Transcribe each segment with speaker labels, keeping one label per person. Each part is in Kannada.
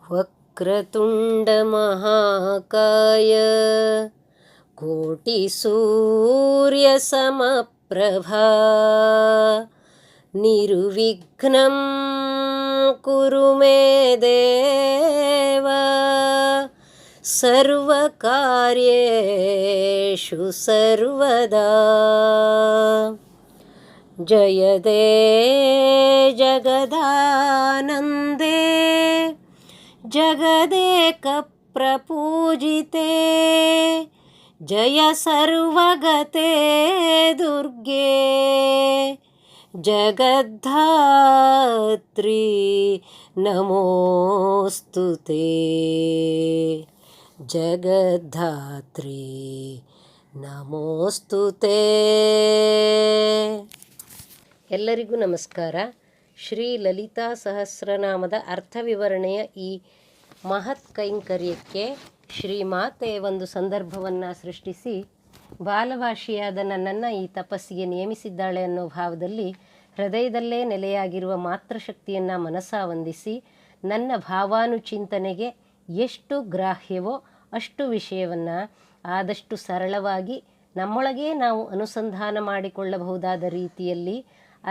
Speaker 1: ವಕ್ರತುಂಡ ಮಹಾಕಾಯ ಕೋಟಿ ಸೂರ್ಯ ಸಮಪ್ರಭಾ ನಿರ್ವಿಘ್ನಂ ಕುರು ಮೇ ದೇವ ಸರ್ವಕಾರ್ಯೇಷು ಸರ್ವದಾ. ಜಯದೇ ಜಗದಾನಂದೇ ಜಗದೇಕ ಪ್ರಪೂಜಿತೆ ಜಯ ಸರ್ವಗತೆ ದುರ್ಗೆ ಜಗದ್ಧಾತ್ರಿ ನಮೋಸ್ತುತೇ. ಜಗದ್ಧಾತ್ರಿ ನಮೋಸ್ತುತೇ. ಎಲ್ಲರಿಗೂ ನಮಸ್ಕಾರ. ಶ್ರೀ ಲಲಿತಾ ಸಹಸ್ರನಾಮದ ಅರ್ಥವಿವರಣೆಯ ಈ ಮಹತ್ ಕೈಂಕರ್ಯಕ್ಕೆ ಶ್ರೀಮಾತೆ ಒಂದು ಸಂದರ್ಭವನ್ನು ಸೃಷ್ಟಿಸಿ ಬಾಲವಾಸಿಯಾದ ನನ್ನನ್ನು ಈ ತಪಸ್ಸಿಗೆ ನೇಮಿಸಿದ್ದಾಳೆ ಅನ್ನೋ ಭಾವದಲ್ಲಿ ಹೃದಯದಲ್ಲೇ ನೆಲೆಯಾಗಿರುವ ಮಾತೃಶಕ್ತಿಯನ್ನು ಮನಸಾವಂದಿಸಿ ನನ್ನ ಭಾವಾನುಚಿಂತನೆಗೆ ಎಷ್ಟು ಗ್ರಾಹ್ಯವೋ ಅಷ್ಟು ವಿಷಯವನ್ನು ಆದಷ್ಟು ಸರಳವಾಗಿ ನಮ್ಮೊಳಗೇ ನಾವು ಅನುಸಂಧಾನ ಮಾಡಿಕೊಳ್ಳಬಹುದಾದ ರೀತಿಯಲ್ಲಿ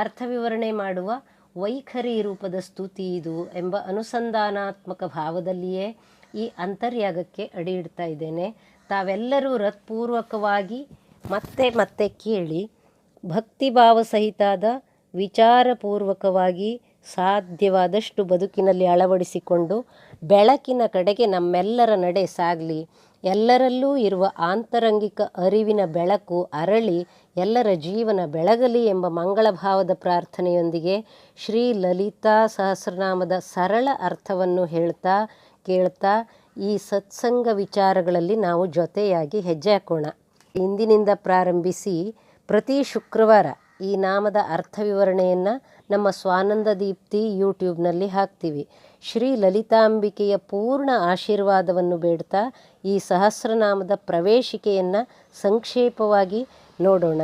Speaker 1: ಅರ್ಥವಿವರಣೆ ಮಾಡುವ ವೈಖರಿ ರೂಪದ ಸ್ತುತಿ ಇದು ಎಂಬ ಅನುಸಂಧಾನಾತ್ಮಕ ಭಾವದಲ್ಲಿಯೇ ಈ ಅಂತರ್ಯಾಗಕ್ಕೆ ಅಡಿ ಇಡ್ತಾ ಇದ್ದೇನೆ. ತಾವೆಲ್ಲರೂ ಹೃತ್ಪೂರ್ವಕವಾಗಿ ಮತ್ತೆ ಮತ್ತೆ ಕೇಳಿ ಭಕ್ತಿಭಾವ ಸಹಿತಾದ ವಿಚಾರಪೂರ್ವಕವಾಗಿ ಸಾಧ್ಯವಾದಷ್ಟು ಬದುಕಿನಲ್ಲಿ ಅಳವಡಿಸಿಕೊಂಡು ಬೆಳಕಿನ ಕಡೆಗೆ ನಮ್ಮೆಲ್ಲರ ನಡೆ ಸಾಗಲಿ. ಎಲ್ಲರಲ್ಲೂ ಇರುವ ಆಂತರಂಗಿಕ ಅರಿವಿನ ಬೆಳಕು ಅರಳಿ ಎಲ್ಲರ ಜೀವನ ಬೆಳಗಲಿ ಎಂಬ ಮಂಗಳಭಾವದ ಪ್ರಾರ್ಥನೆಯೊಂದಿಗೆ ಶ್ರೀ ಲಲಿತಾ ಸಹಸ್ರನಾಮದ ಸರಳ ಅರ್ಥವನ್ನು ಹೇಳ್ತಾ ಕೇಳ್ತಾ ಈ ಸತ್ಸಂಗ ವಿಚಾರಗಳಲ್ಲಿ ನಾವು ಜೊತೆಯಾಗಿ ಹೆಜ್ಜೆ ಹಾಕೋಣ. ಇಂದಿನಿಂದ ಪ್ರಾರಂಭಿಸಿ ಪ್ರತಿ ಶುಕ್ರವಾರ ಈ ನಾಮದ ಅರ್ಥವಿವರಣೆಯನ್ನು ನಮ್ಮ ಸ್ವಾನಂದ ದೀಪ್ತಿ ಯೂಟ್ಯೂಬ್ನಲ್ಲಿ ಹಾಕ್ತೀವಿ. ಶ್ರೀ ಲಲಿತಾಂಬಿಕೆಯ ಪೂರ್ಣ ಆಶೀರ್ವಾದವನ್ನು ಬೇಡ್ತಾ ಈ ಸಹಸ್ರನಾಮದ ಪ್ರವೇಶಿಕೆಯನ್ನು ಸಂಕ್ಷೇಪವಾಗಿ ನೋಡೋಣ.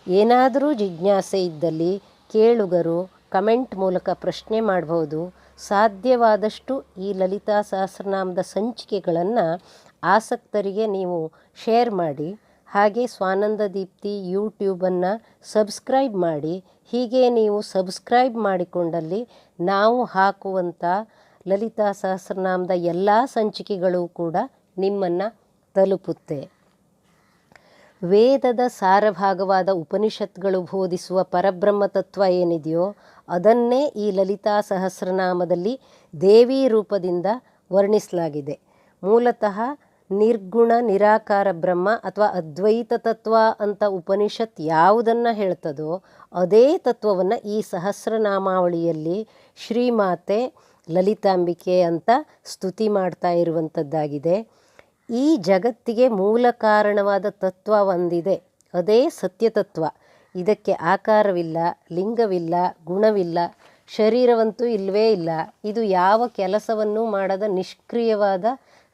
Speaker 1: ಏನಾದರೂ ಜಿಜ್ಞಾಸೆ ಇದ್ದಲ್ಲಿ ಕೇಳುಗರು ಕಮೆಂಟ್ ಮೂಲಕ ಪ್ರಶ್ನೆ ಮಾಡ್ಬೋದು. ಸಾಧ್ಯವಾದಷ್ಟು ಈ ಲಲಿತಾ ಸಹಸ್ರನಾಮದ ಸಂಚಿಕೆಗಳನ್ನು ಆಸಕ್ತರಿಗೆ ನೀವು ಶೇರ್ ಮಾಡಿ. ಹಾಗೆ ಸ್ವಾನಂದ ದೀಪ್ತಿ ಯೂಟ್ಯೂಬನ್ನು ಸಬ್ಸ್ಕ್ರೈಬ್ ಮಾಡಿ. ಹೀಗೆ ನೀವು ಸಬ್ಸ್ಕ್ರೈಬ್ ಮಾಡಿಕೊಂಡಲ್ಲಿ ನಾವು ಹಾಕುವಂಥ ಲಲಿತಾ ಸಹಸ್ರನಾಮದ ಎಲ್ಲ ಸಂಚಿಕೆಗಳು ಕೂಡ ನಿಮ್ಮನ್ನು ತಲುಪುತ್ತೆ. ವೇದದ ಸಾರಭಾಗವಾದ ಉಪನಿಷತ್ಗಳು ಬೋಧಿಸುವ ಪರಬ್ರಹ್ಮ ತತ್ವ ಏನಿದೆಯೋ ಅದನ್ನೇ ಈ ಲಲಿತಾ ಸಹಸ್ರನಾಮದಲ್ಲಿ ದೇವಿ ರೂಪದಿಂದ ವರ್ಣಿಸಲಾಗಿದೆ. ಮೂಲತಃ ನಿರ್ಗುಣ ನಿರಾಕಾರ ಬ್ರಹ್ಮ ಅಥವಾ ಅದ್ವೈತ ತತ್ವ ಅಂತ ಉಪನಿಷತ್ ಯಾವುದನ್ನು ಹೇಳ್ತದೋ ಅದೇ ತತ್ವವನ್ನು ಈ ಸಹಸ್ರನಾಮಾವಳಿಯಲ್ಲಿ ಶ್ರೀಮಾತೆ ಲಲಿತಾಂಬಿಕೆ ಅಂತ ಸ್ತುತಿ ಮಾಡ್ತಾ ಇರುವಂಥದ್ದಾಗಿದೆ. ಈ ಜಗತ್ತಿಗೆ ಮೂಲ ಕಾರಣವಾದ ತತ್ವ ಒಂದಿದೆ, ಅದೇ ಸತ್ಯತತ್ವ. ಇದಕ್ಕೆ ಆಕಾರವಿಲ್ಲ, ಲಿಂಗವಿಲ್ಲ, ಗುಣವಿಲ್ಲ, ಶರೀರವಂತೂ ಇಲ್ಲವೇ ಇಲ್ಲ. ಇದು ಯಾವ ಕೆಲಸವನ್ನೂ ಮಾಡದ ನಿಷ್ಕ್ರಿಯವಾದ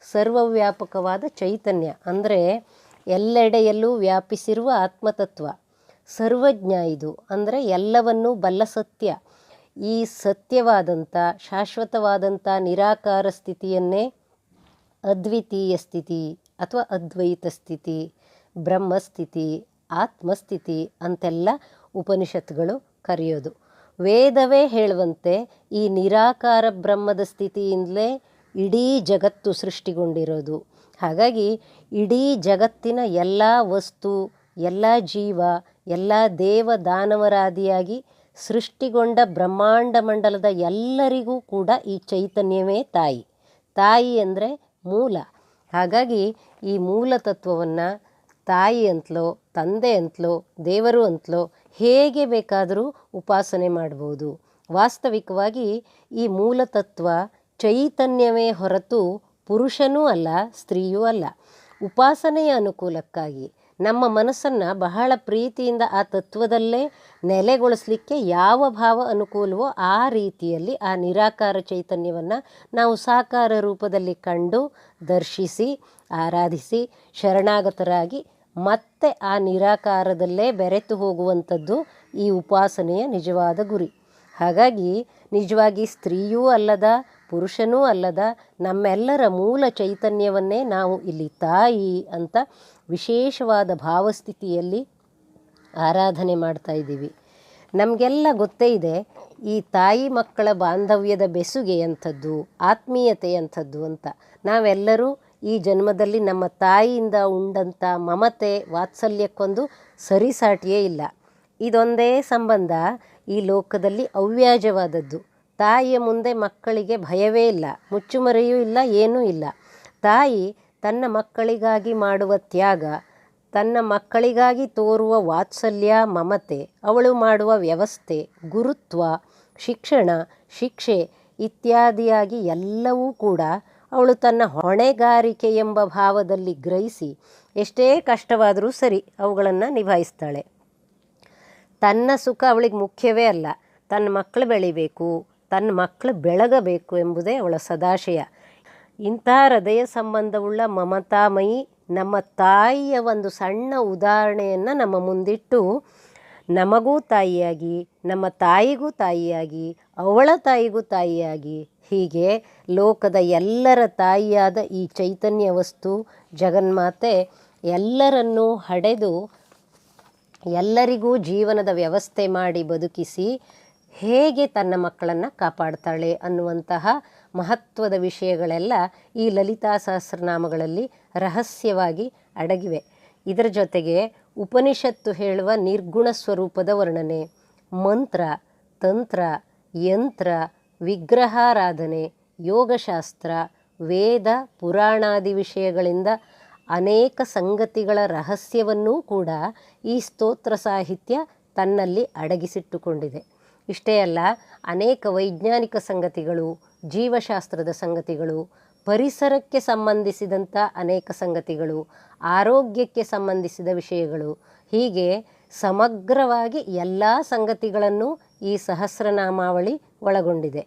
Speaker 1: ಸರ್ವವ್ಯಾಪಕವಾದ ಚೈತನ್ಯ, ಅಂದರೆ ಎಲ್ಲೆಡೆಯಲ್ಲೂ ವ್ಯಾಪಿಸಿರುವ ಆತ್ಮತತ್ವ. ಸರ್ವಜ್ಞ ಇದು, ಅಂದರೆ ಎಲ್ಲವನ್ನೂ ಬಲ್ಲ ಸತ್ಯ. ಈ ಸತ್ಯವಾದಂಥ ಶಾಶ್ವತವಾದಂಥ ನಿರಾಕಾರ ಸ್ಥಿತಿಯನ್ನೇ ಅದ್ವಿತೀಯ ಸ್ಥಿತಿ ಅಥವಾ ಅದ್ವೈತ ಸ್ಥಿತಿ, ಬ್ರಹ್ಮಸ್ಥಿತಿ, ಆತ್ಮಸ್ಥಿತಿ ಅಂತೆಲ್ಲ ಉಪನಿಷತ್ತುಗಳು ಕರೆಯೋದು. ವೇದವೇ ಹೇಳುವಂತೆ ಈ ನಿರಾಕಾರ ಬ್ರಹ್ಮದ ಸ್ಥಿತಿಯಿಂದಲೇ ಇಡೀ ಜಗತ್ತು ಸೃಷ್ಟಿಗೊಂಡಿರೋದು. ಹಾಗಾಗಿ ಇಡೀ ಜಗತ್ತಿನ ಎಲ್ಲ ವಸ್ತು, ಎಲ್ಲ ಜೀವ, ಎಲ್ಲ ದೇವ ದಾನವರಾದಿಯಾಗಿ ಸೃಷ್ಟಿಗೊಂಡ ಬ್ರಹ್ಮಾಂಡ ಮಂಡಲದ ಎಲ್ಲರಿಗೂ ಕೂಡ ಈ ಚೈತನ್ಯವೇ ತಾಯಿ. ತಾಯಿ ಅಂದರೆ ಮೂಲ. ಹಾಗಾಗಿ ಈ ಮೂಲ ತತ್ವವನ್ನು ತಾಯಿ ಅಂತಲೋ ತಂದೆ ಅಂತಲೋ ದೇವರು ಅಂತಲೋ ಹೇಗೆ ಬೇಕಾದರೂ ಉಪಾಸನೆ ಮಾಡ್ಬೋದು. ವಾಸ್ತವಿಕವಾಗಿ ಈ ಮೂಲತತ್ವ ಚೈತನ್ಯವೇ ಹೊರತು ಪುರುಷನೂ ಅಲ್ಲ, ಸ್ತ್ರೀಯೂ ಅಲ್ಲ. ಉಪಾಸನೆಯ ಅನುಕೂಲಕ್ಕಾಗಿ ನಮ್ಮ ಮನಸ್ಸನ್ನು ಬಹಳ ಪ್ರೀತಿಯಿಂದ ಆ ತತ್ವದಲ್ಲೇ ನೆಲೆಗೊಳಿಸಲಿಕ್ಕೆ ಯಾವ ಭಾವ ಅನುಕೂಲವೋ ಆ ರೀತಿಯಲ್ಲಿ ಆ ನಿರಾಕಾರ ಚೈತನ್ಯವನ್ನು ನಾವು ಸಾಕಾರ ರೂಪದಲ್ಲಿ ಕಂಡು ದರ್ಶಿಸಿ ಆರಾಧಿಸಿ ಶರಣಾಗತರಾಗಿ ಮತ್ತೆ ಆ ನಿರಾಕಾರದಲ್ಲೇ ಬೆರೆತು ಹೋಗುವಂಥದ್ದು ಈ ಉಪಾಸನೆಯ ನಿಜವಾದ ಗುರಿ. ಹಾಗಾಗಿ ನಿಜವಾಗಿ ಸ್ತ್ರೀಯೂ ಅಲ್ಲದ ಪುರುಷನೂ ಅಲ್ಲದ ನಮ್ಮೆಲ್ಲರ ಮೂಲ ಚೈತನ್ಯವನ್ನೇ ನಾವು ಇಲ್ಲಿ ತಾಯಿ ಅಂತ ವಿಶೇಷವಾದ ಭಾವಸ್ಥಿತಿಯಲ್ಲಿ ಆರಾಧನೆ ಮಾಡ್ತಾ ಇದ್ದೀವಿ. ನಮಗೆಲ್ಲ ಗೊತ್ತೇ ಇದೆ ಈ ತಾಯಿ ಮಕ್ಕಳ ಬಾಂಧವ್ಯದ ಬೆಸುಗೆ ಅಂಥದ್ದು, ಆತ್ಮೀಯತೆ ಅಂಥದ್ದು ಅಂತ. ನಾವೆಲ್ಲರೂ ಈ ಜನ್ಮದಲ್ಲಿ ನಮ್ಮ ತಾಯಿಯಿಂದ ಉಂಡಂಥ ಮಮತೆ ವಾತ್ಸಲ್ಯಕ್ಕೊಂದು ಸರಿಸಾಟಿಯೇ ಇಲ್ಲ. ಇದೊಂದೇ ಸಂಬಂಧ ಈ ಲೋಕದಲ್ಲಿ ಅವ್ಯಾಜವಾದದ್ದು. ತಾಯಿಯ ಮುಂದೆ ಮಕ್ಕಳಿಗೆ ಭಯವೇ ಇಲ್ಲ, ಮುಚ್ಚುಮರೆಯೂ ಇಲ್ಲ, ಏನೂ ಇಲ್ಲ. ತಾಯಿ ತನ್ನ ಮಕ್ಕಳಿಗಾಗಿ ಮಾಡುವ ತ್ಯಾಗ, ತನ್ನ ಮಕ್ಕಳಿಗಾಗಿ ತೋರುವ ವಾತ್ಸಲ್ಯ, ಮಮತೆ, ಅವಳು ಮಾಡುವ ವ್ಯವಸ್ಥೆ, ಗುರುತ್ವ, ಶಿಕ್ಷಣ, ಶಿಕ್ಷೆ ಇತ್ಯಾದಿಯಾಗಿ ಎಲ್ಲವೂ ಕೂಡ ಅವಳು ತನ್ನ ಹೊಣೆಗಾರಿಕೆ ಎಂಬ ಭಾವದಲ್ಲಿ ಗ್ರಹಿಸಿ ಎಷ್ಟೇ ಕಷ್ಟವಾದರೂ ಸರಿ ಅವುಗಳನ್ನು ನಿಭಾಯಿಸ್ತಾಳೆ. ತನ್ನ ಸುಖ ಅವಳಿಗೆ ಮುಖ್ಯವೇ ಅಲ್ಲ, ತನ್ನ ಮಕ್ಕಳು ಬೆಳಿಬೇಕು, ತನ್ನ ಮಕ್ಕಳು ಬೆಳಗಬೇಕು ಎಂಬುದೇ ಅವಳ ಸದಾಶಯ. ಇಂಥ ಹೃದಯ ಸಂಬಂಧವುಳ್ಳ ಮಮತಾಮಯಿ ನಮ್ಮ ತಾಯಿಯ ಒಂದು ಸಣ್ಣ ಉದಾಹರಣೆಯನ್ನು ನಮ್ಮ ಮುಂದಿಟ್ಟು ನಮಗೂ ತಾಯಿಯಾಗಿ, ನಮ್ಮ ತಾಯಿಗೂ ತಾಯಿಯಾಗಿ, ಅವಳ ತಾಯಿಗೂ ತಾಯಿಯಾಗಿ, ಹೀಗೆ ಲೋಕದ ಎಲ್ಲರ ತಾಯಿಯಾದ ಈ ಚೈತನ್ಯ ವಸ್ತು ಜಗನ್ಮಾತೆ ಎಲ್ಲರನ್ನೂ ಹಡೆದು ಎಲ್ಲರಿಗೂ ಜೀವನದ ವ್ಯವಸ್ಥೆ ಮಾಡಿ ಬದುಕಿಸಿ ಹೇಗೆ ತನ್ನ ಮಕ್ಕಳನ್ನು ಕಾಪಾಡ್ತಾಳೆ ಅನ್ನುವಂತಹ ಮಹತ್ವದ ವಿಷಯಗಳೆಲ್ಲ ಈ ಲಲಿತಾ ಸಹಸ್ರನಾಮಗಳಲ್ಲಿ ರಹಸ್ಯವಾಗಿ ಅಡಗಿವೆ. ಇದರ ಜೊತೆಗೆ ಉಪನಿಷತ್ತು ಹೇಳುವ ನಿರ್ಗುಣ ಸ್ವರೂಪದ ವರ್ಣನೆ, ಮಂತ್ರ, ತಂತ್ರ, ಯಂತ್ರ, ವಿಗ್ರಹಾರಾಧನೆ, ಯೋಗಶಾಸ್ತ್ರ, ವೇದ, ಪುರಾಣಾದಿ ವಿಷಯಗಳಿಂದ ಅನೇಕ ಸಂಗತಿಗಳ ರಹಸ್ಯವನ್ನೂ ಕೂಡ ಈ ಸ್ತೋತ್ರ ಸಾಹಿತ್ಯ ತನ್ನಲ್ಲಿ ಅಡಗಿಸಿಟ್ಟುಕೊಂಡಿದೆ. ಇಷ್ಟೇ ಅಲ್ಲ, ಅನೇಕ ವೈಜ್ಞಾನಿಕ ಸಂಗತಿಗಳು, ಜೀವಶಾಸ್ತ್ರದ ಸಂಗತಿಗಳು, ಪರಿಸರಕ್ಕೆ ಸಂಬಂಧಿಸಿದಂಥ ಅನೇಕ ಸಂಗತಿಗಳು, ಆರೋಗ್ಯಕ್ಕೆ ಸಂಬಂಧಿಸಿದ ವಿಷಯಗಳು, ಹೀಗೆ ಸಮಗ್ರವಾಗಿ ಎಲ್ಲ ಸಂಗತಿಗಳನ್ನು ಈ ಸಹಸ್ರನಾಮಾವಳಿ ಒಳಗೊಂಡಿದೆ.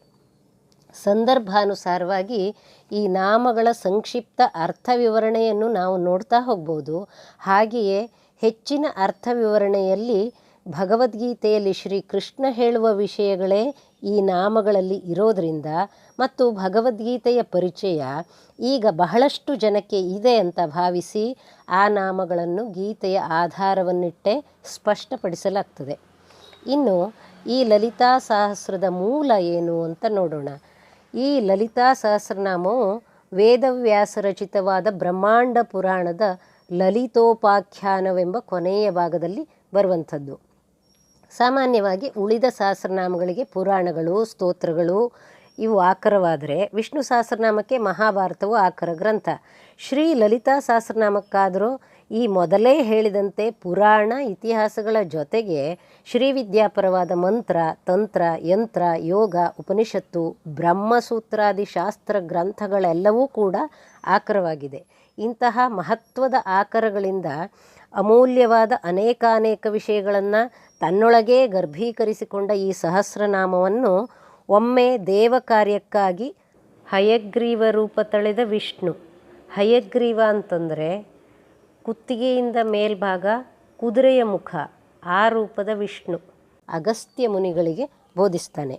Speaker 1: ಸಂದರ್ಭಾನುಸಾರವಾಗಿ ಈ ನಾಮಗಳ ಸಂಕ್ಷಿಪ್ತ ಅರ್ಥ ವಿವರಣೆಯನ್ನು ನಾವು ನೋಡ್ತಾ ಹೋಗ್ಬೋದು. ಹಾಗೆಯೇ ಹೆಚ್ಚಿನ ಅರ್ಥ ವಿವರಣೆಯಲ್ಲಿ ಭಗವದ್ಗೀತೆಯಲ್ಲಿ ಶ್ರೀಕೃಷ್ಣ ಹೇಳುವ ವಿಷಯಗಳೇ ಈ ನಾಮಗಳಲ್ಲಿ ಇರೋದರಿಂದ ಮತ್ತು ಭಗವದ್ಗೀತೆಯ ಪರಿಚಯ ಈಗ ಬಹಳಷ್ಟು ಜನಕ್ಕೆ ಇದೆ ಅಂತ ಭಾವಿಸಿ ಆ ನಾಮಗಳನ್ನು ಗೀತೆಯ ಆಧಾರವನ್ನಿಟ್ಟೇ ಸ್ಪಷ್ಟಪಡಿಸಲಾಗ್ತದೆ. ಇನ್ನು ಈ ಲಲಿತಾ ಸಹಸ್ರದ ಮೂಲ ಏನು ಅಂತ ನೋಡೋಣ. ಈ ಲಲಿತಾ ಸಹಸ್ರನಾಮವು ವೇದವ್ಯಾಸ ರಚಿತವಾದ ಬ್ರಹ್ಮಾಂಡ ಪುರಾಣದ ಲಲಿತೋಪಾಖ್ಯಾನವೆಂಬ ಕೊನೆಯ ಭಾಗದಲ್ಲಿ ಬರುವಂಥದ್ದು. ಸಾಮಾನ್ಯವಾಗಿ ಉಳಿದ ಸಹಸ್ರನಾಮಗಳಿಗೆ ಪುರಾಣಗಳು, ಸ್ತೋತ್ರಗಳು ಇವು ಆಕರವಾದರೆ ವಿಷ್ಣು ಸಹಸ್ರನಾಮಕ್ಕೆ ಮಹಾಭಾರತವು ಆಕರ ಗ್ರಂಥ. ಶ್ರೀ ಲಲಿತಾ ಸಹಸ್ರನಾಮಕ್ಕಾದರೂ ಈ ಮೊದಲೇ ಹೇಳಿದಂತೆ ಪುರಾಣ ಇತಿಹಾಸಗಳ ಜೊತೆಗೆ ಶ್ರೀವಿದ್ಯಾಪರವಾದ ಮಂತ್ರ, ತಂತ್ರ, ಯಂತ್ರ, ಯೋಗ, ಉಪನಿಷತ್ತು, ಬ್ರಹ್ಮಸೂತ್ರಾದಿ ಶಾಸ್ತ್ರ ಗ್ರಂಥಗಳೆಲ್ಲವೂ ಕೂಡ ಆಕರವಾಗಿದೆ. ಇಂತಹ ಮಹತ್ವದ ಆಕರಗಳಿಂದ ಅಮೂಲ್ಯವಾದ ಅನೇಕಾನೇಕ ವಿಷಯಗಳನ್ನು ತನ್ನೊಳಗೇ ಗರ್ಭೀಕರಿಸಿಕೊಂಡ ಈ ಸಹಸ್ರನಾಮವನ್ನು ಒಮ್ಮೆ ದೇವ ಕಾರ್ಯಕ್ಕಾಗಿ ಹಯಗ್ರೀವ ರೂಪ ತಳೆದ ವಿಷ್ಣು, ಹಯಗ್ರೀವ ಅಂತಂದರೆ ಕುತ್ತಿಗೆಯಿಂದ ಮೇಲ್ಭಾಗ ಕುದುರೆಯ ಮುಖ, ಆ ರೂಪದ ವಿಷ್ಣು ಅಗಸ್ತ್ಯ ಮುನಿಗಳಿಗೆ ಬೋಧಿಸ್ತಾನೆ.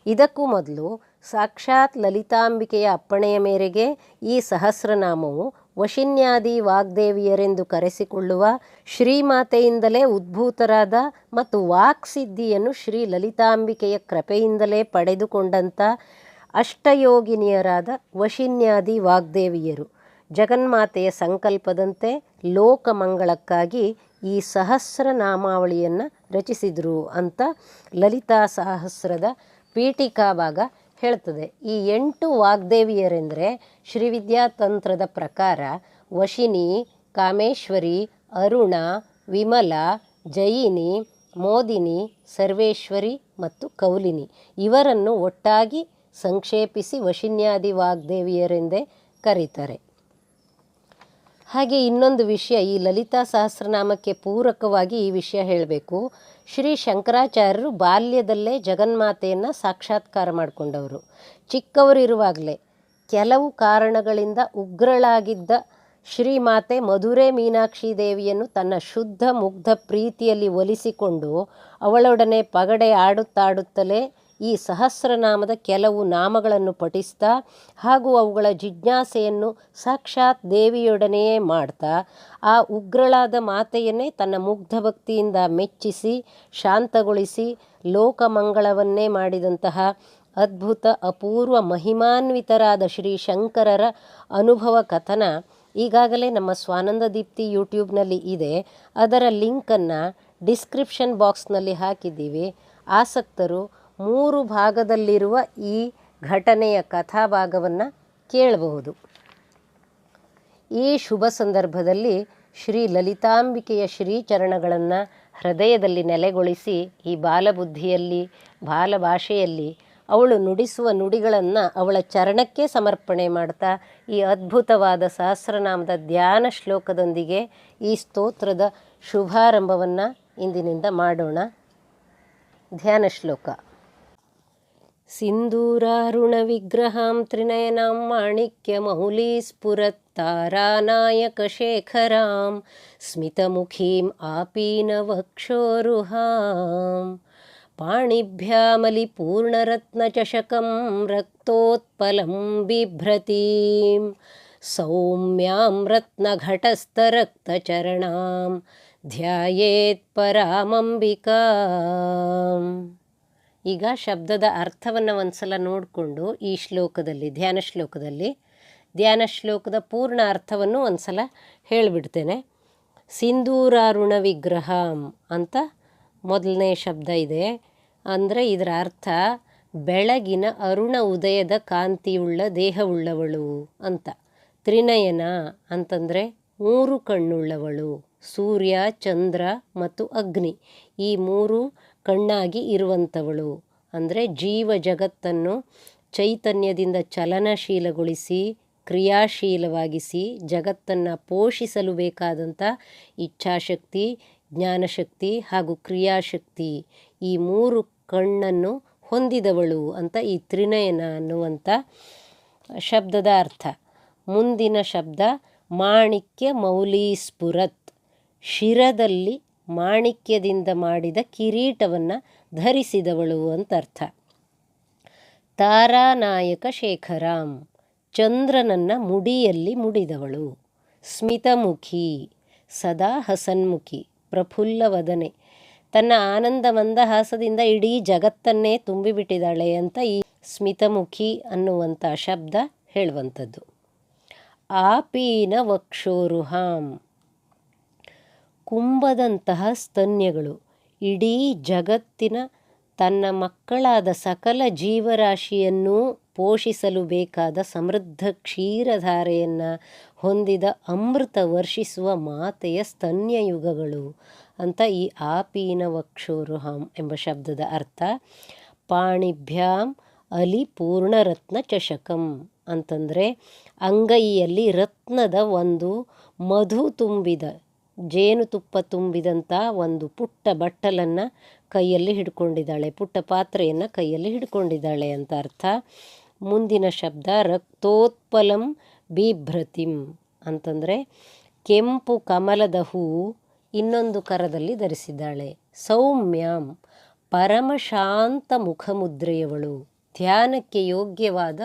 Speaker 1: ಇದಕ್ಕೂ ಮೊದಲು ಸಾಕ್ಷಾತ್ ಲಲಿತಾಂಬಿಕೆಯ ಅಪ್ಪಣೆಯ ಮೇರೆಗೆ ಈ ಸಹಸ್ರನಾಮವು ವಶಿನ್ಯಾದಿ ವಾಗ್ದೇವಿಯರೆಂದು ಕರೆಸಿಕೊಳ್ಳುವ ಶ್ರೀಮಾತೆಯಿಂದಲೇ ಉದ್ಭೂತರಾದ ಮತ್ತು ವಾಕ್ಸಿದ್ಧಿಯನ್ನು ಶ್ರೀ ಲಲಿತಾಂಬಿಕೆಯ ಕೃಪೆಯಿಂದಲೇ ಪಡೆದುಕೊಂಡಂಥ ಅಷ್ಟಯೋಗಿನಿಯರಾದ ವಶಿನ್ಯಾದಿ ವಾಗ್ದೇವಿಯರು ಜಗನ್ಮಾತೆಯ ಸಂಕಲ್ಪದಂತೆ ಲೋಕಮಂಗಳಕ್ಕಾಗಿ ಈ ಸಹಸ್ರನಾಮಾವಳಿಯನ್ನು ರಚಿಸಿದರು ಅಂತ ಲಲಿತಾ ಸಹಸ್ರದ ಪೀಠಿಕಾ ಭಾಗ ಹೇಳ್ತದೆ. ಈ 8 ವಾಗ್ದೇವಿಯರೆಂದರೆ ಶ್ರೀವಿದ್ಯಾತಂತ್ರದ ಪ್ರಕಾರ ವಶಿನಿ, ಕಾಮೇಶ್ವರಿ, ಅರುಣ, ವಿಮಲ, ಜಯಿನಿ, ಮೋದಿನಿ, ಸರ್ವೇಶ್ವರಿ ಮತ್ತು ಕೌಲಿನಿ ಇವರನ್ನು ಒಟ್ಟಾಗಿ ಸಂಕ್ಷೇಪಿಸಿ ವಶಿನ್ಯಾದಿ ವಾಗ್ದೇವಿಯರೆಂದೇ ಕರೀತಾರೆ. ಹಾಗೆ ಇನ್ನೊಂದು ವಿಷಯ, ಈ ಲಲಿತಾ ಸಹಸ್ರನಾಮಕ್ಕೆ ಪೂರಕವಾಗಿ ಈ ವಿಷಯ ಹೇಳಬೇಕು. ಶ್ರೀ ಶಂಕರಾಚಾರ್ಯರು ಬಾಲ್ಯದಲ್ಲೇ ಜಗನ್ಮಾತೆಯನ್ನು ಸಾಕ್ಷಾತ್ಕಾರ ಮಾಡಿಕೊಂಡವರು. ಚಿಕ್ಕವರಿರುವಾಗಲೇ ಕೆಲವು ಕಾರಣಗಳಿಂದ ಉಗ್ರಳಾಗಿದ್ದ ಶ್ರೀಮಾತೆ ಮಧುರೆ ಮೀನಾಕ್ಷಿ ದೇವಿಯನ್ನು ತನ್ನ ಶುದ್ಧ ಮುಗ್ಧ ಪ್ರೀತಿಯಲ್ಲಿ ಒಲಿಸಿಕೊಂಡು ಅವಳೊಡನೆ ಪಗಡೆ ಆಡುತ್ತಾಡುತ್ತಲೇ ಈ ಸಹಸ್ರನಾಮದ ಕೆಲವು ನಾಮಗಳನ್ನು ಪಠಿಸ್ತಾ ಹಾಗೂ ಅವುಗಳ ಜಿಜ್ಞಾಸೆಯನ್ನು ಸಾಕ್ಷಾತ್ ದೇವಿಯೊಡನೆಯೇ ಮಾಡ್ತಾ ಆ ಉಗ್ರಳಾದ ಮಾತೆಯನ್ನೇ ತನ್ನ ಮುಗ್ಧ ಭಕ್ತಿಯಿಂದ ಮೆಚ್ಚಿಸಿ ಶಾಂತಗೊಳಿಸಿ ಲೋಕಮಂಗಳವನ್ನೇ ಮಾಡಿದಂತಹ ಅದ್ಭುತ ಅಪೂರ್ವ ಮಹಿಮಾನ್ವಿತರಾದ ಶ್ರೀ ಶಂಕರರ ಅನುಭವ ಕಥನ ಈಗಾಗಲೇ ನಮ್ಮ ಸ್ವಾನಂದ ದೀಪ್ತಿ ಯೂಟ್ಯೂಬ್ನಲ್ಲಿ ಇದೆ. ಅದರ ಲಿಂಕನ್ನು ಡಿಸ್ಕ್ರಿಪ್ಷನ್ ಬಾಕ್ಸ್ನಲ್ಲಿ ಹಾಕಿದ್ದೀವಿ. ಆಸಕ್ತರು 3 ಭಾಗದಲ್ಲಿರುವ ಈ ಘಟನೆಯ ಕಥಾಭಾಗವನ್ನು ಕೇಳಬಹುದು. ಈ ಶುಭ ಸಂದರ್ಭದಲ್ಲಿ ಶ್ರೀ ಲಲಿತಾಂಬಿಕೆಯ ಶ್ರೀಚರಣಗಳನ್ನು ಹೃದಯದಲ್ಲಿ ನೆಲೆಗೊಳಿಸಿ ಈ ಬಾಲಬುದ್ಧಿಯಲ್ಲಿ ಬಾಲಭಾಷೆಯಲ್ಲಿ ಅವಳು ನುಡಿಸುವ ನುಡಿಗಳನ್ನು ಅವಳ ಚರಣಕ್ಕೆ ಸಮರ್ಪಣೆ ಮಾಡ್ತಾ ಈ ಅದ್ಭುತವಾದ ಸಹಸ್ರನಾಮದ ಧ್ಯಾನ ಶ್ಲೋಕದೊಂದಿಗೆ ಈ ಸ್ತೋತ್ರದ ಶುಭಾರಂಭವನ್ನು ಇಂದಿನಿಂದ ಮಾಡೋಣ. ಧ್ಯಾನ ಶ್ಲೋಕ. ಸಿಂಧೂರಾರುಣ ವಿಗ್ರಹಾಂ ತ್ರಿನಯನಾಂ ಮಾಣಿಕ್ಯ ಮೌಲಿ ಸ್ಫುರತ್ತಾರಾನಾಯಕ ಶೇಖರಾಂ ಸ್ಮಿತಮುಖೀಂ ಆಪೀನ ವಕ್ಷೋರುಹಾಂ ಪಾಣಿಭ್ಯಾಮಲಿಪೂರ್ಣರತ್ನಚಷಕಂ ರಕ್ತೋತ್ಪಲಂ ಬಿಭ್ರತೀಂ ಸೌಮ್ಯಾಂ ರತ್ನಘಟಸ್ಥರಕ್ತಚರಣಾಂ ಧ್ಯಾಯೇತ್ ಪರಾಮಂಬಿಕಾಂ. ಈಗ ಶಬ್ದದ ಅರ್ಥವನ್ನು ಒಂದ್ಸಲ ನೋಡಿಕೊಂಡು ಈ ಶ್ಲೋಕದಲ್ಲಿ ಧ್ಯಾನ ಶ್ಲೋಕದ ಪೂರ್ಣ ಅರ್ಥವನ್ನು ಒಂದ್ಸಲ ಹೇಳಿಬಿಡ್ತೇನೆ. ಸಿಂಧೂರಾರುಣ ವಿಗ್ರಹಂ ಅಂತ ಮೊದಲನೇ ಶಬ್ದ ಇದೆ. ಅಂದರೆ ಇದರ ಅರ್ಥ ಬೆಳಗಿನ ಅರುಣ ಉದಯದ ಕಾಂತಿಯುಳ್ಳ ದೇಹವುಳ್ಳವಳು ಅಂತ. ತ್ರಿನಯನ ಅಂತಂದರೆ 3 ಕಣ್ಣುಳ್ಳವಳು. ಸೂರ್ಯ, ಚಂದ್ರ ಮತ್ತು ಅಗ್ನಿ ಈ 3 ಕಣ್ಣಾಗಿ ಇರುವಂಥವಳು. ಅಂದರೆ ಜೀವ ಜಗತ್ತನ್ನು ಚೈತನ್ಯದಿಂದ ಚಲನಶೀಲಗೊಳಿಸಿ ಕ್ರಿಯಾಶೀಲವಾಗಿಸಿ ಜಗತ್ತನ್ನು ಪೋಷಿಸಲು ಬೇಕಾದಂಥ ಇಚ್ಛಾಶಕ್ತಿ, ಜ್ಞಾನಶಕ್ತಿ ಹಾಗೂ ಕ್ರಿಯಾಶಕ್ತಿ ಈ 3 ಕಣ್ಣನ್ನು ಹೊಂದಿದವಳು ಅಂತ ಈ ತ್ರಿನಯನ ಅನ್ನುವಂಥ ಶಬ್ದದ ಅರ್ಥ. ಮುಂದಿನ ಶಬ್ದ ಮಾಣಿಕ್ಯ ಮೌಲಿ ಸ್ಫುರತ್. ಶಿರದಲ್ಲಿ ಮಾಣಿಕ್ಯದಿಂದ ಮಾಡಿದ ಕಿರೀಟವನ್ನು ಧರಿಸಿದವಳು ಅಂತ ಅರ್ಥ. ತಾರಾನಾಯಕ ಶೇಖರಾಂ. ಚಂದ್ರನನ್ನು ಮುಡಿಯಲ್ಲಿ ಮುಡಿದವಳು. ಸ್ಮಿತಮುಖಿ. ಸದಾ ಹಸನ್ಮುಖಿ, ಪ್ರಫುಲ್ಲವದನೆ. ತನ್ನ ಆನಂದ ಮಂದಹಾಸದಿಂದ ಇಡೀ ಜಗತ್ತನ್ನೇ ತುಂಬಿಬಿಟ್ಟಿದ್ದಾಳೆ ಅಂತ ಈ ಸ್ಮಿತಮುಖಿ ಅನ್ನುವಂಥ ಶಬ್ದ ಹೇಳುವಂಥದ್ದು. ಆಪೀನ ವಕ್ಷೋರುಹಾಂ. ಕುಂಭದಂತಹ ಸ್ತನ್ಯಗಳು. ಇಡೀ ಜಗತ್ತಿನ ತನ್ನ ಮಕ್ಕಳಾದ ಸಕಲ ಜೀವರಾಶಿಯನ್ನೂ ಪೋಷಿಸಲು ಬೇಕಾದ ಸಮೃದ್ಧ ಕ್ಷೀರಧಾರೆಯನ್ನು ಹೊಂದಿದ ಅಮೃತ ವರ್ಷಿಸುವ ಮಾತೆಯ ಸ್ತನ್ಯಯುಗಗಳು ಅಂತ ಈ ಆಪೀನ ವಕ್ಷೋರುಹಾಂ ಎಂಬ ಶಬ್ದದ ಅರ್ಥ. ಪಾಣಿಭ್ಯಾಂ ಅಲಿ ಪೂರ್ಣರತ್ನ ಚಷಕಂ ಅಂತಂದರೆ ಅಂಗೈಯಲ್ಲಿ ರತ್ನದ ಒಂದು ಮಧು ತುಂಬಿದ ಜೇನುತುಪ್ಪ ತುಂಬಿದಂಥ ಒಂದು ಪುಟ್ಟ ಬಟ್ಟಲನ್ನು ಕೈಯಲ್ಲಿ ಹಿಡ್ಕೊಂಡಿದ್ದಾಳೆ, ಪುಟ್ಟ ಪಾತ್ರೆಯನ್ನು ಕೈಯಲ್ಲಿ ಹಿಡ್ಕೊಂಡಿದ್ದಾಳೆ ಅಂತ ಅರ್ಥ. ಮುಂದಿನ ಶಬ್ದ ರಕ್ತೋತ್ಪಲಂ ಬಿಭ್ರತಿಂ ಅಂತಂದರೆ ಕೆಂಪು ಕಮಲದ ಹೂ ಇನ್ನೊಂದು ಕರದಲ್ಲಿ ಧರಿಸಿದ್ದಾಳೆ. ಸೌಮ್ಯಾಂ. ಪರಮಶಾಂತ ಮುಖಮುದ್ರೆಯವಳು. ಧ್ಯಾನಕ್ಕೆ ಯೋಗ್ಯವಾದ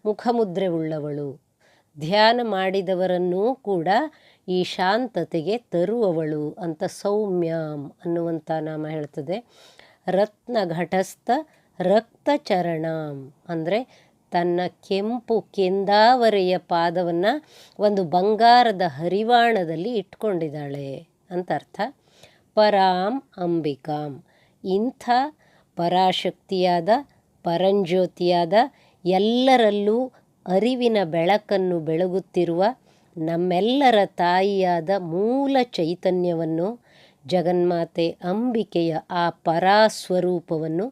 Speaker 1: ಮುಖಮುದ್ರೆ ಉಳ್ಳವಳು. ಧ್ಯಾನ ಮಾಡಿದವರನ್ನೂ ಕೂಡ ಈ ಶಾಂತತೆಗೆ ತರುವವಳು ಅಂತ ಸೌಮ್ಯಾಂ ಅನ್ನುವಂಥ ನಾಮ ಹೇಳ್ತದೆ. ರತ್ನಘಟಸ್ಥ ರಕ್ತಚರಣಾಂ ಅಂದರೆ ತನ್ನ ಕೆಂಪು ಕೆಂದಾವರೆಯ ಪಾದವನ್ನು ಒಂದು ಬಂಗಾರದ ಹರಿವಾಣದಲ್ಲಿ ಇಟ್ಕೊಂಡಿದ್ದಾಳೆ ಅಂತ ಅರ್ಥ. ಪರಾಂ ಅಂಬಿಕಾಂ. ಇಂಥ ಪರಾಶಕ್ತಿಯಾದ ಪರಂಜ್ಯೋತಿಯಾದ ಎಲ್ಲರಲ್ಲೂ ಅರಿವಿನ ಬೆಳಕನ್ನು ಬೆಳಗುತ್ತಿರುವ ನಮ್ಮೆಲ್ಲರ ತಾಯಿಯಾದ ಮೂಲ ಚೈತನ್ಯವನ್ನು ಜಗನ್ಮಾತೆ ಅಂಬಿಕೆಯ ಆ ಪರಾಸ್ವರೂಪವನ್ನು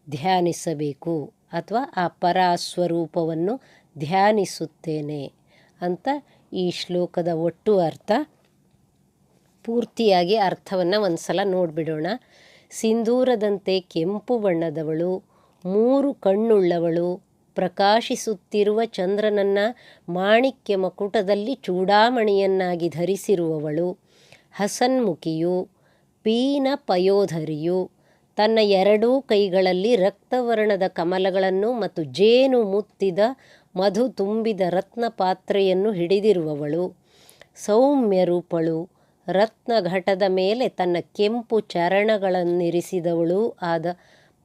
Speaker 1: ಧ್ಯಾನಿಸಬೇಕು ಅಥವಾ ಆ ಪರಾಸ್ವರೂಪವನ್ನು ಧ್ಯಾನಿಸುತ್ತೇನೆ ಅಂತ ಈ ಶ್ಲೋಕದ ಒಟ್ಟು ಅರ್ಥ. ಪೂರ್ತಿಯಾಗಿ ಅರ್ಥವನ್ನು ಒಂದು ಸಲ ನೋಡಿಬಿಡೋಣ. ಸಿಂಧೂರದಂತೆ ಕೆಂಪು ಬಣ್ಣದವಳು, 3 ಕಣ್ಣುಳ್ಳವಳು, ಪ್ರಕಾಶಿಸುತ್ತಿರುವ ಚಂದ್ರನನ್ನು ಮಾಣಿಕ್ಯ ಮಕುಟದಲ್ಲಿ ಚೂಡಾಮಣಿಯನ್ನಾಗಿ ಧರಿಸಿರುವವಳು, ಹಸನ್ಮುಖಿಯು, ಪೀನ ಪಯೋಧರಿಯು, ತನ್ನ ಎರಡೂ ಕೈಗಳಲ್ಲಿ ರಕ್ತವರ್ಣದ ಕಮಲಗಳನ್ನು ಮತ್ತು ಜೇನು ಮುತ್ತಿದ ಮಧು ತುಂಬಿದ ರತ್ನ ಪಾತ್ರೆಯನ್ನು ಹಿಡಿದಿರುವವಳು. ಸೌಮ್ಯ ರೂಪಳು, ರತ್ನಘಟದ ಮೇಲೆ ತನ್ನ ಕೆಂಪು ಚರಣಗಳನ್ನಿರಿಸಿದವಳೂ ಆದ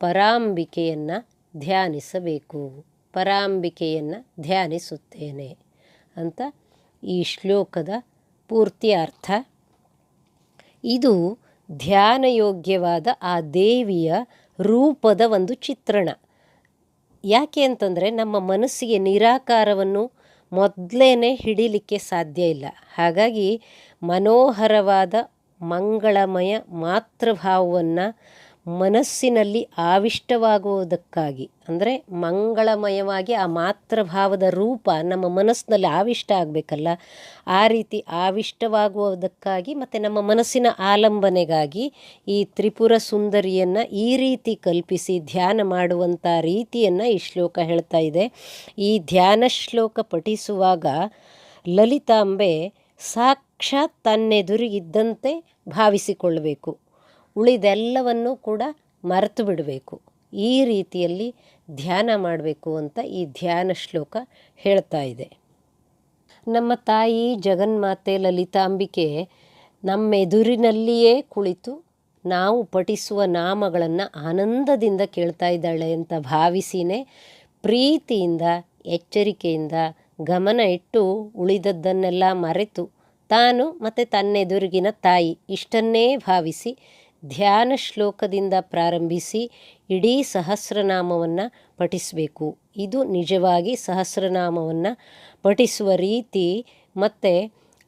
Speaker 1: ಪರಾಂಬಿಕೆಯನ್ನು ಧ್ಯಾನಿಸಬೇಕು. ಪರಾಂಬಿಕೆಯನ್ನು ಧ್ಯಾನಿಸುತ್ತೇನೆ ಅಂತ ಈ ಶ್ಲೋಕದ ಪೂರ್ತಿ ಅರ್ಥ. ಇದು ಧ್ಯಾನಯೋಗ್ಯವಾದ ಆ ದೇವಿಯ ರೂಪದ ಒಂದು ಚಿತ್ರಣ. ಯಾಕೆ ಅಂತಂದರೆ ನಮ್ಮ ಮನಸ್ಸಿಗೆ ನಿರಾಕಾರವನ್ನು ಮೊದಲೇ ಹಿಡಿಲಿಕ್ಕೆ ಸಾಧ್ಯ ಇಲ್ಲ. ಹಾಗಾಗಿ ಮನೋಹರವಾದ ಮಂಗಳಮಯ ಮಾತೃಭಾವವನ್ನು ಮನಸ್ಸಿನಲ್ಲಿ ಆವಿಷ್ಟವಾಗುವುದಕ್ಕಾಗಿ, ಅಂದರೆ ಮಂಗಳಮಯವಾಗಿ ಆ ಮಾತೃಭಾವದ ರೂಪ ನಮ್ಮ ಮನಸ್ಸಿನಲ್ಲಿ ಆವಿಷ್ಟ ಆಗಬೇಕಲ್ಲ, ಆ ರೀತಿ ಆವಿಷ್ಟವಾಗುವುದಕ್ಕಾಗಿ ಮತ್ತು ನಮ್ಮ ಮನಸ್ಸಿನ ಆಲಂಬನೆಗಾಗಿ ಈ ತ್ರಿಪುರ ಸುಂದರಿಯನ್ನು ಈ ರೀತಿ ಕಲ್ಪಿಸಿ ಧ್ಯಾನ ಮಾಡುವಂಥ ರೀತಿಯನ್ನು ಈ ಶ್ಲೋಕ ಹೇಳ್ತಾ ಇದೆ. ಈ ಧ್ಯಾನ ಶ್ಲೋಕ ಪಠಿಸುವಾಗ ಲಲಿತಾಂಬೆ ಸಾಕ್ಷಾತ್ ತನ್ನೆದುರಿಗಿದ್ದಂತೆ ಭಾವಿಸಿಕೊಳ್ಳಬೇಕು. ಉಳಿದೆಲ್ಲವನ್ನೂ ಕೂಡ ಮರೆತು ಬಿಡಬೇಕು. ಈ ರೀತಿಯಲ್ಲಿ ಧ್ಯಾನ ಮಾಡಬೇಕು ಅಂತ ಈ ಧ್ಯಾನ ಶ್ಲೋಕ ಹೇಳ್ತಾ ಇದೆ. ನಮ್ಮ ತಾಯಿ ಜಗನ್ಮಾತೆ ಲಲಿತಾಂಬಿಕೆ ನಮ್ಮೆದುರಿನಲ್ಲಿಯೇ ಕುಳಿತು ನಾವು ಪಠಿಸುವ ನಾಮಗಳನ್ನು ಆನಂದದಿಂದ ಕೇಳ್ತಾ ಇದ್ದಾಳೆ ಅಂತ ಭಾವಿಸಿನೇ ಪ್ರೀತಿಯಿಂದ ಎಚ್ಚರಿಕೆಯಿಂದ ಗಮನ ಇಟ್ಟು ಉಳಿದದ್ದನ್ನೆಲ್ಲ ಮರೆತು ತಾನು ಮತ್ತು ತನ್ನೆದುರಿಗಿನ ತಾಯಿ ಇಷ್ಟನ್ನೇ ಭಾವಿಸಿ ಧ್ಯಾನ ಶ್ಲೋಕದಿಂದ ಪ್ರಾರಂಭಿಸಿ ಇಡೀ ಸಹಸ್ರನಾಮವನ್ನು ಪಠಿಸಬೇಕು. ಇದು ನಿಜವಾಗಿ ಸಹಸ್ರನಾಮವನ್ನು ಪಠಿಸುವ ರೀತಿ ಮತ್ತು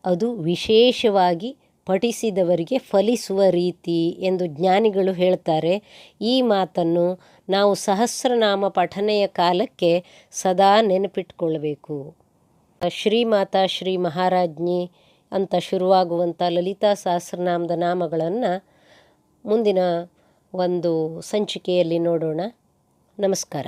Speaker 1: ಅದು ವಿಶೇಷವಾಗಿ ಪಠಿಸಿದವರಿಗೆ ಫಲಿಸುವ ರೀತಿ ಎಂದು ಜ್ಞಾನಿಗಳು ಹೇಳ್ತಾರೆ. ಈ ಮಾತನ್ನು ನಾವು ಸಹಸ್ರನಾಮ ಪಠನೆಯ ಕಾಲಕ್ಕೆ ಸದಾ ನೆನಪಿಟ್ಕೊಳ್ಬೇಕು. ಶ್ರೀಮಾತಾ ಶ್ರೀ ಮಹಾರಾಜ್ಞಿ ಅಂತ ಶುರುವಾಗುವಂಥ ಲಲಿತಾ ಸಹಸ್ರನಾಮದ ನಾಮಗಳನ್ನು ಮುಂದಿನ ಒಂದು ಸಂಚಿಕೆಯಲ್ಲಿ ನೋಡೋಣ. ನಮಸ್ಕಾರ.